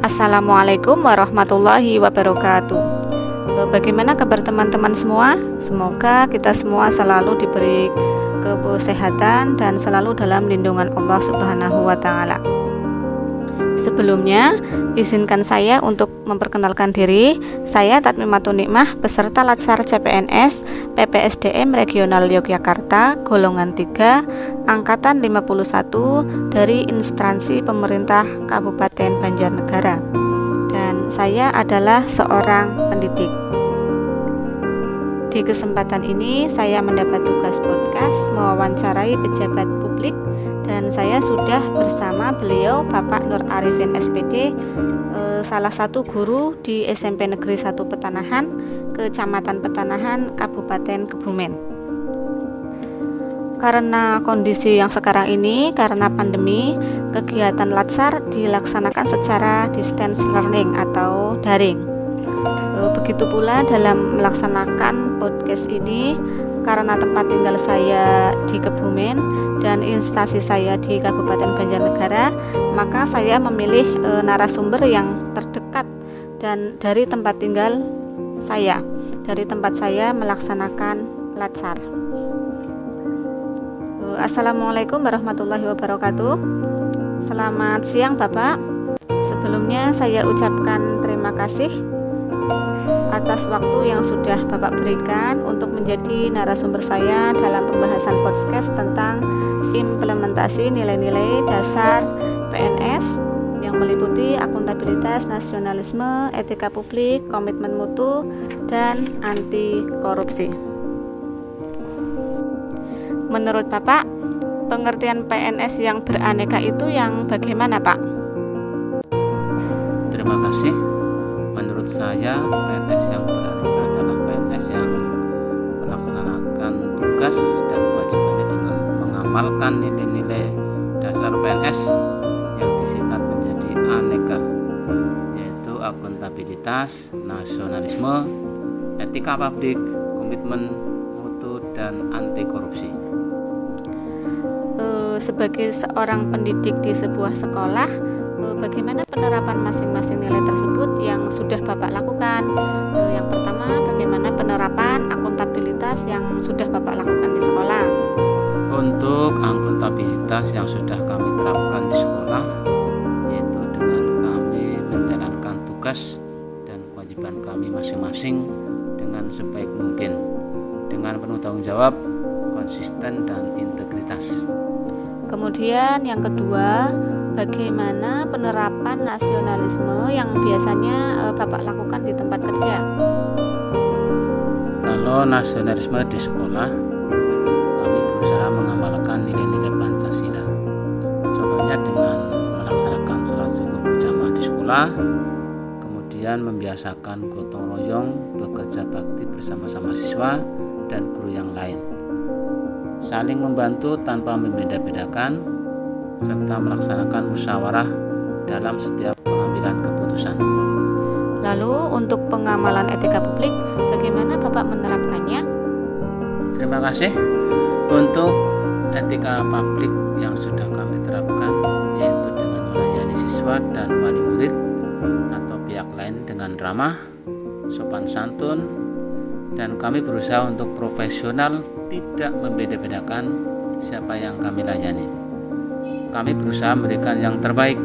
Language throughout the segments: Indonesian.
Assalamualaikum warahmatullahi wabarakatuh. Bagaimana kabar teman-teman semua? Semoga kita semua selalu diberi kesehatan dan selalu dalam lindungan Allah Subhanahu wa Ta'ala. Sebelumnya, izinkan saya untuk memperkenalkan diri. Saya Tatmimatun Nikmah, peserta Latsar CPNS PPSDM Regional Yogyakarta golongan 3 angkatan 51 dari instansi pemerintah Kabupaten Banjarnegara. Dan saya adalah seorang pendidik. Di kesempatan ini saya mendapat tugas podcast mewawancarai pejabat publik dan saya sudah bersama beliau Bapak Nur Arifin SPD, salah satu guru di SMP Negeri 1 Petanahan, Kecamatan Petanahan, Kabupaten Kebumen. Karena kondisi yang sekarang ini, karena pandemi, kegiatan Latsar dilaksanakan secara distance learning atau daring. Begitu pula dalam melaksanakan podcast ini, karena tempat tinggal saya di Kebumen dan instansi saya di Kabupaten Banjarnegara, maka saya memilih narasumber yang terdekat dan dari tempat tinggal saya, dari tempat saya melaksanakan Latsar. Assalamualaikum warahmatullahi wabarakatuh. Selamat siang Bapak. Sebelumnya saya ucapkan terima kasih atas waktu yang sudah Bapak berikan untuk menjadi narasumber saya dalam pembahasan podcast tentang implementasi nilai-nilai dasar PNS yang meliputi akuntabilitas, nasionalisme, etika publik, komitmen mutu, dan anti korupsi. Menurut Bapak, pengertian PNS yang beraneka itu yang bagaimana, Pak? Terima kasih. Menurut saya, PNS yang beraneka adalah PNS yang melaksanakan tugas dan kewajibannya dengan mengamalkan nilai-nilai dasar PNS yang disingkat menjadi aneka, yaitu akuntabilitas, nasionalisme, etika publik, komitmen mutu, dan anti korupsi. Sebagai seorang pendidik di sebuah sekolah, bagaimana penerapan masing-masing nilai tersebut yang sudah Bapak lakukan? Yang pertama, bagaimana penerapan akuntabilitas yang sudah Bapak lakukan di sekolah? Untuk akuntabilitas yang sudah kami terapkan di sekolah, yaitu dengan kami menjalankan tugas dan kewajiban kami masing-masing dengan sebaik mungkin, dengan penuh tanggung jawab, konsisten, dan integritas. Kemudian yang kedua, bagaimana penerapan nasionalisme yang biasanya Bapak lakukan di tempat kerja? Kalau nasionalisme di sekolah, kami berusaha mengamalkan nilai-nilai Pancasila. Contohnya dengan melaksanakan sholat zuhur berjamaah di sekolah, kemudian membiasakan gotong royong, bekerja bakti bersama-sama siswa dan guru yang lain, saling membantu tanpa membeda-bedakan, serta melaksanakan musyawarah dalam setiap pengambilan keputusan. Lalu untuk pengamalan etika publik, bagaimana Bapak menerapkannya? Terima kasih. Untuk etika publik yang sudah kami terapkan, yaitu dengan melayani siswa dan wali murid atau pihak lain dengan ramah, sopan santun, dan kami berusaha untuk profesional, tidak membeda-bedakan siapa yang kami layani. Kami berusaha memberikan yang terbaik,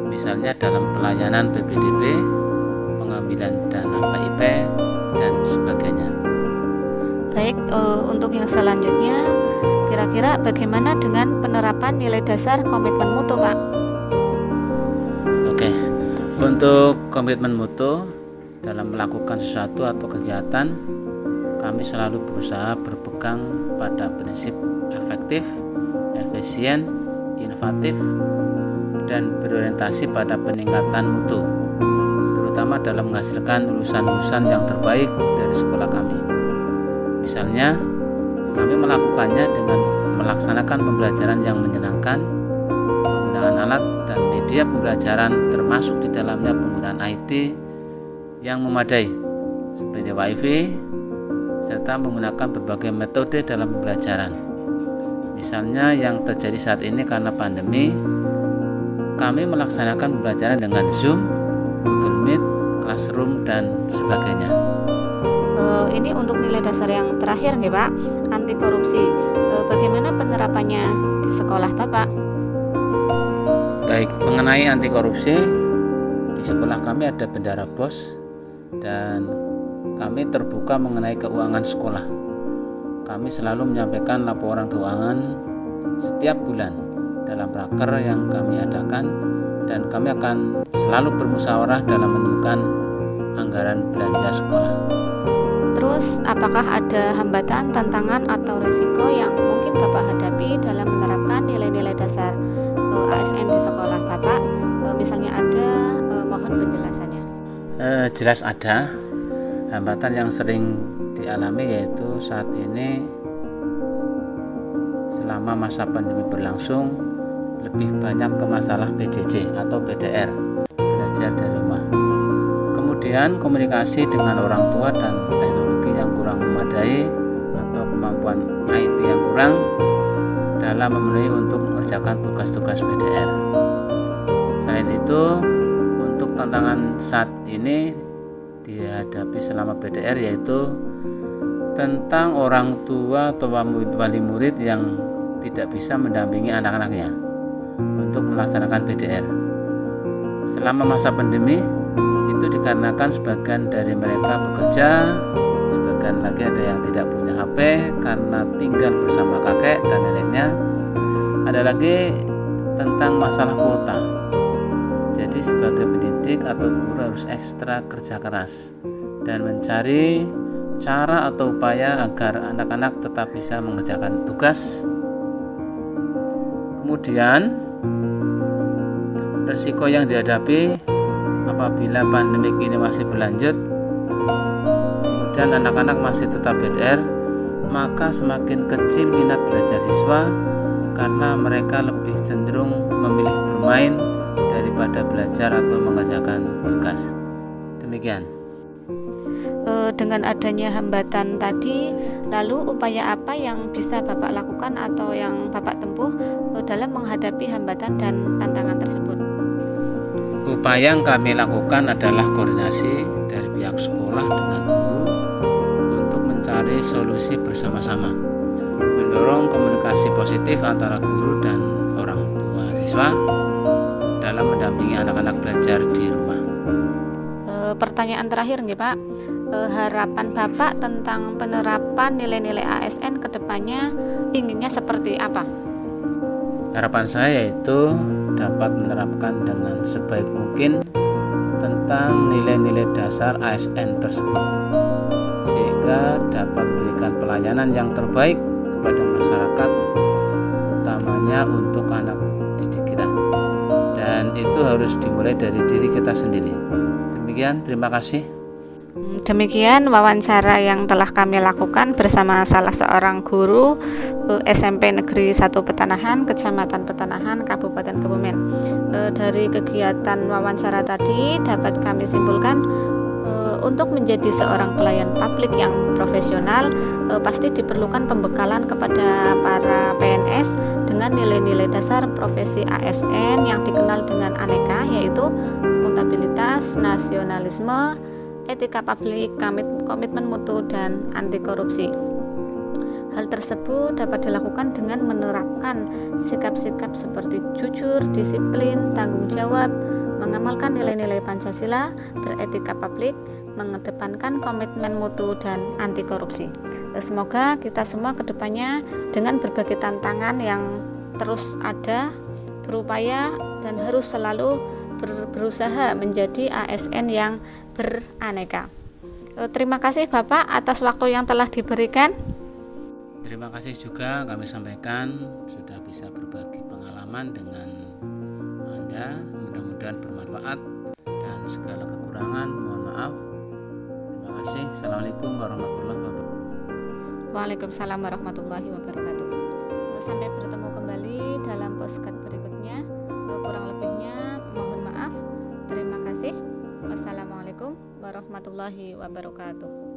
misalnya dalam pelayanan PPDB, pengambilan dana PIP, dan sebagainya. Baik, untuk yang selanjutnya, kira-kira bagaimana dengan penerapan nilai dasar komitmen mutu, Pak? Oke, untuk komitmen mutu dalam melakukan sesuatu atau kegiatan, kami selalu berusaha berpegang pada prinsip efektif, efisien, inovatif, dan berorientasi pada peningkatan mutu, terutama dalam menghasilkan lulusan-lulusan yang terbaik dari sekolah kami. Misalnya, kami melakukannya dengan melaksanakan pembelajaran yang menyenangkan, penggunaan alat dan media pembelajaran termasuk di dalamnya penggunaan IT yang memadai seperti WiFi, serta menggunakan berbagai metode dalam pembelajaran. Misalnya yang terjadi saat ini karena pandemi, kami melaksanakan pembelajaran dengan Zoom, Google Meet, Classroom, dan sebagainya. Ini untuk nilai dasar yang terakhir nih Pak, anti korupsi. Bagaimana penerapannya di sekolah Bapak? Baik, mengenai anti korupsi, di sekolah kami ada bendera BOS dan kami terbuka mengenai keuangan sekolah. Kami selalu menyampaikan laporan keuangan setiap bulan dalam raker yang kami adakan, dan kami akan selalu bermusyawarah dalam menemukan anggaran belanja sekolah. Terus, apakah ada hambatan, tantangan, atau risiko yang mungkin Bapak hadapi dalam menerapkan nilai-nilai dasar ASN di sekolah Bapak? Misalnya ada, mohon penjelasannya. Jelas ada. Hambatan yang sering dialami yaitu saat ini selama masa pandemi berlangsung lebih banyak ke masalah PJJ atau PDR, belajar dari rumah. Kemudian komunikasi dengan orang tua dan teknologi yang kurang memadai atau kemampuan IT yang kurang dalam memenuhi untuk mengerjakan tugas-tugas PDR. Selain itu, untuk tantangan saat ini dihadapi selama PDR yaitu tentang orang tua atau wali murid yang tidak bisa mendampingi anak-anaknya untuk melaksanakan PDR. Selama masa pandemi itu dikarenakan sebagian dari mereka bekerja, sebagian lagi ada yang tidak punya HP karena tinggal bersama kakek dan neneknya. Ada lagi tentang masalah kuota. Jadi sebagai pendidik atau guru harus ekstra kerja keras dan mencari cara atau upaya agar anak-anak tetap bisa mengerjakan tugas. Kemudian risiko yang dihadapi apabila pandemik ini masih berlanjut, kemudian anak-anak masih tetap PDR, maka semakin kecil minat belajar siswa karena mereka lebih cenderung memilih bermain daripada belajar atau mengerjakan tugas. Demikian. Dengan adanya hambatan tadi, lalu upaya apa yang bisa Bapak lakukan atau yang Bapak tempuh dalam menghadapi hambatan dan tantangan tersebut? Upaya yang kami lakukan adalah koordinasi dari pihak sekolah dengan guru untuk mencari solusi bersama-sama, mendorong komunikasi positif antara guru dan orang tua siswa dalam mendampingi anak-anak belajar di rumah. Pertanyaan terakhir nih Pak, harapan Bapak tentang penerapan nilai-nilai ASN ke depannya inginnya seperti apa? Harapan saya yaitu dapat menerapkan dengan sebaik mungkin tentang nilai-nilai dasar ASN tersebut, sehingga dapat memberikan pelayanan yang terbaik kepada masyarakat, utamanya untuk anak didik kita. Dan itu harus dimulai dari diri kita sendiri. Demikian, terima kasih. Demikian wawancara yang telah kami lakukan bersama salah seorang guru SMP Negeri 1 Petanahan, Kecamatan Petanahan, Kabupaten Kebumen. Dari kegiatan wawancara tadi dapat kami simpulkan untuk menjadi seorang pelayan publik yang profesional pasti diperlukan pembekalan kepada para PNS dengan nilai-nilai dasar profesi ASN yang dikenal dengan aneka, yaitu akuntabilitas, nasionalisme, etika publik, komitmen mutu, dan anti korupsi. Hal tersebut dapat dilakukan dengan menerapkan sikap-sikap seperti jujur, disiplin, tanggung jawab, mengamalkan nilai-nilai Pancasila, beretika publik, mengedepankan komitmen mutu, dan anti korupsi. Semoga kita semua kedepannya dengan berbagai tantangan yang terus ada, berupaya dan harus selalu berusaha menjadi ASN yang beraneka. Terima kasih Bapak atas waktu yang telah diberikan. Terima kasih juga kami sampaikan sudah bisa berbagi pengalaman dengan Anda. Mudah-mudahan bermanfaat dan segala kekurangan mohon maaf. Terima kasih. Assalamualaikum warahmatullahi wabarakatuh. Waalaikumsalam warahmatullahi wabarakatuh. Sampai bertemu kembali dalam podcast berikutnya. Kurang lebihnya mohon maaf. Terima kasih. Wassalamualaikum warahmatullahi wabarakatuh.